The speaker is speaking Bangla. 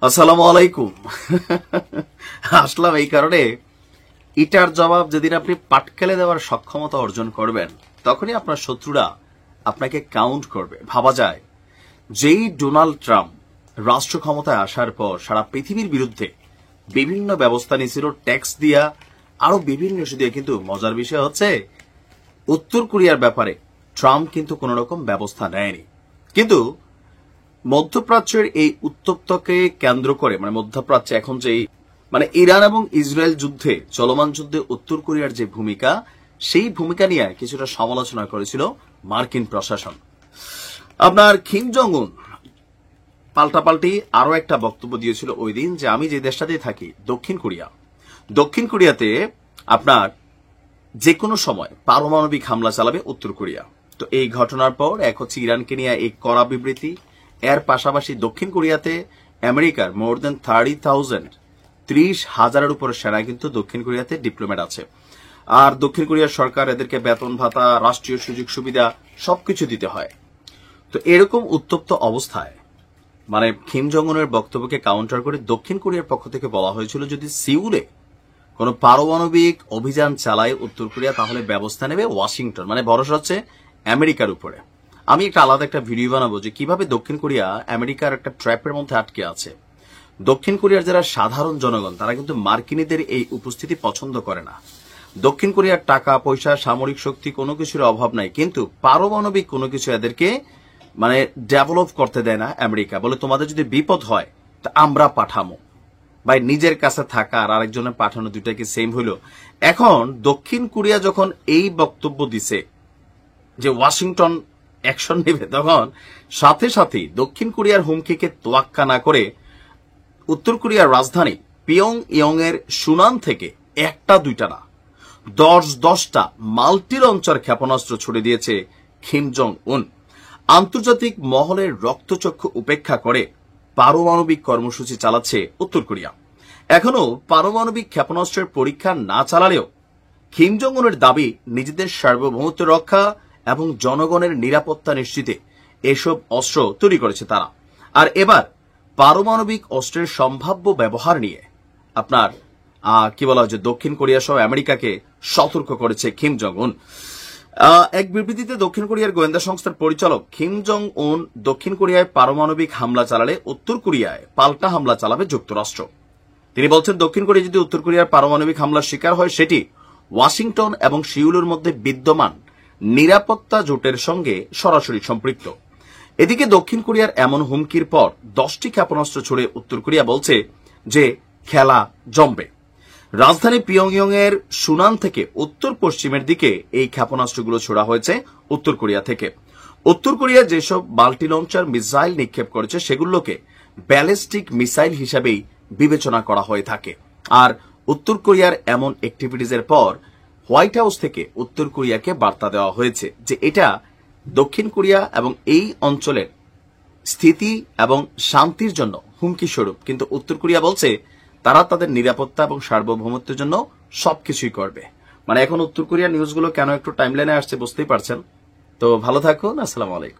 আসসালামু আলাইকুম। আসলাম এই কারণে, এটার জবাব যেদিন আপনি পাটকেলে দেওয়ার সক্ষমতা অর্জন করবেন, তখনই আপনার শত্রুরা আপনাকে কাউন্ট করবে। ভাবা যায়, যেই ডোনাল্ড ট্রাম্প রাষ্ট্র ক্ষমতায় আসার পর সারা পৃথিবীর বিরুদ্ধে বিভিন্ন ব্যবস্থা নিয়েছিল, ট্যাক্স দিয়া, আরো বিভিন্ন ইস্যু দিয়ে, কিন্তু মজার বিষয় হচ্ছে উত্তর কোরিয়ার ব্যাপারে ট্রাম্প কিন্তু কোন রকম ব্যবস্থা নেয়নি। কিন্তু মধ্যপ্রাচ্যের এই উত্তপ্তকে কেন্দ্র করে, মধ্যপ্রাচ্যে এখন যে ইরান এবং ইসরায়েল যুদ্ধে, চলমান যুদ্ধে উত্তর কোরিয়ার যে ভূমিকা, সেই ভূমিকা নিয়ে কিছুটা সমালোচনা করেছিল মার্কিন প্রশাসন। আপনার কিম জং উন পাল্টাপাল্টি আরো একটা বক্তব্য দিয়েছিল ওই দিন, যে আমি যে দেশটাতেই থাকি, দক্ষিণ কোরিয়াতে আপনার যে কোনো সময় পারমাণবিক হামলা চালাবে উত্তর কোরিয়া। তো এই ঘটনার পর এক হচ্ছে ইরানকে নিয়ে এই কড়া বিবৃতি। এর পাশাপাশি দক্ষিণ কোরিয়াতে আমেরিকার মোর দেন 30,000 উপর সেনা কিন্তু দক্ষিণ কোরিয়াতে ডিপ্লোমেট আছে। আর দক্ষিণ কোরিয়ার সরকার এদেরকে বেতন ভাতা, রাষ্ট্রীয় সুযোগ সুবিধা সবকিছু দিতে হয়। তো এরকম উত্তপ্ত অবস্থায় কিম জং উনের বক্তব্যকে কাউন্টার করে দক্ষিণ কোরিয়ার পক্ষ থেকে বলা হয়েছিল, যদি সিউলে কোন পারমাণবিক অভিযান চালায় উত্তর কোরিয়া, তাহলে ব্যবস্থা নেবে ওয়াশিংটন। ভরসা হচ্ছে আমেরিকার উপরে। আমি একটা আলাদা একটা ভিডিও বানাবো যে কিভাবে দক্ষিণ কোরিয়া আমেরিকার একটা ট্র্যাপের মধ্যে আটকে আছে। দক্ষিণ কোরিয়ার যারা সাধারণ জনগণ, তারা কিন্তু মার্কিনীদের এই উপস্থিতি পছন্দ করে না। দক্ষিণ কোরিয়ার টাকা পয়সা, সামরিক শক্তি কোনো কিছুর অভাব নাই, কিন্তু পারমাণবিক কোনো কিছু এদেরকে ডেভেলপ করতে দেয় না আমেরিকা। বলে তোমাদের যদি বিপদ হয় তা আমরা পাঠামো। ভাই, নিজের কাছে থাকা আর আরেকজনের পাঠানো দুইটা কি সেম হইল? এখন দক্ষিণ কোরিয়া যখন এই বক্তব্য দিছে যে ওয়াশিংটন অ্যাকশন নেবে, তখন সাথে সাথে দক্ষিণ কোরিয়ার হুমকিকে তোয়াক্কা না করে উত্তর কোরিয়ার রাজধানী পিয়ং ইয়ং এর সুনান থেকে একটা দুইটা না, 10টা মাল্টি লঞ্চার ক্ষেপণাস্ত্র ছুড়ে দিয়েছে কিম জং উন। আন্তর্জাতিক মহলের রক্তচক্ষু উপেক্ষা করে পারমাণবিক কর্মসূচি চালাচ্ছে উত্তর কোরিয়া। এখনো পারমাণবিক ক্ষেপণাস্ত্রের পরীক্ষা না চালালেও কিম জং উনের দাবি, নিজেদের সার্বভৌমত্ব রক্ষা এবং জনগণের নিরাপত্তা নিশ্চিতে এসব অস্ত্র তৈরি করেছে তারা। আর এবার পারমাণবিক অস্ত্রের সম্ভাব্য ব্যবহার নিয়ে আপনার কি বলা হয়, যে দক্ষিণ কোরিয়া সহ আমেরিকাকে সতর্ক করেছে কিম জং উন। এক বিবৃতিতে দক্ষিণ কোরিয়ার গোয়েন্দা সংস্থার পরিচালক কিম জং উন দক্ষিণ কোরিয়ায় পারমাণবিক হামলা চালালে উত্তর কোরিয়ায় পাল্টা হামলা চালাবে যুক্তরাষ্ট্র। তিনি বলছেন, দক্ষিণ কোরিয়া যদি উত্তর কোরিয়ার পারমাণবিক হামলার শিকার হয়, সেটি ওয়াশিংটন এবং সিউলের মধ্যে বিদ্যমান নিরাপত্তা জোটের সঙ্গে সরাসরি সম্পৃক্ত। এদিকে দক্ষিণ কোরিয়ার এমন হুমকির পর 10টি ক্ষেপণাস্ত্র ছুড়ে উত্তর কোরিয়া বলছে যে খেলা জমবে। রাজধানী পিয়ংইয়ং এর সুনান থেকে উত্তর পশ্চিমের দিকে এই ক্ষেপণাস্ত্রগুলো ছোড়া হয়েছে উত্তর কোরিয়া থেকে। উত্তর কোরিয়া যেসব মাল্টি লঞ্চার মিসাইল নিক্ষেপ করেছে, সেগুলোকে ব্যালিস্টিক মিসাইল হিসেবেই বিবেচনা করা হয়ে থাকে। আর উত্তর কোরিয়ার এমন অ্যাক্টিভিটিজের পর হোয়াইট হাউস থেকে উত্তর কোরিয়াকে বার্তা দেওয়া হয়েছে যে এটা দক্ষিণ কোরিয়া এবং এই অঞ্চলের স্থিতি এবং শান্তির জন্য হুমকি স্বরূপ। কিন্তু উত্তর কোরিয়া বলছে তারা তাদের নিরাপত্তা এবং সার্বভৌমত্বের জন্য সবকিছুই করবে। এখন উত্তর কোরিয়ার নিউজগুলো কেন একটু টাইমলাইনে আসছে বুঝতেই পারছেন। তো ভালো থাকুন। আসসালামু আলাইকুম।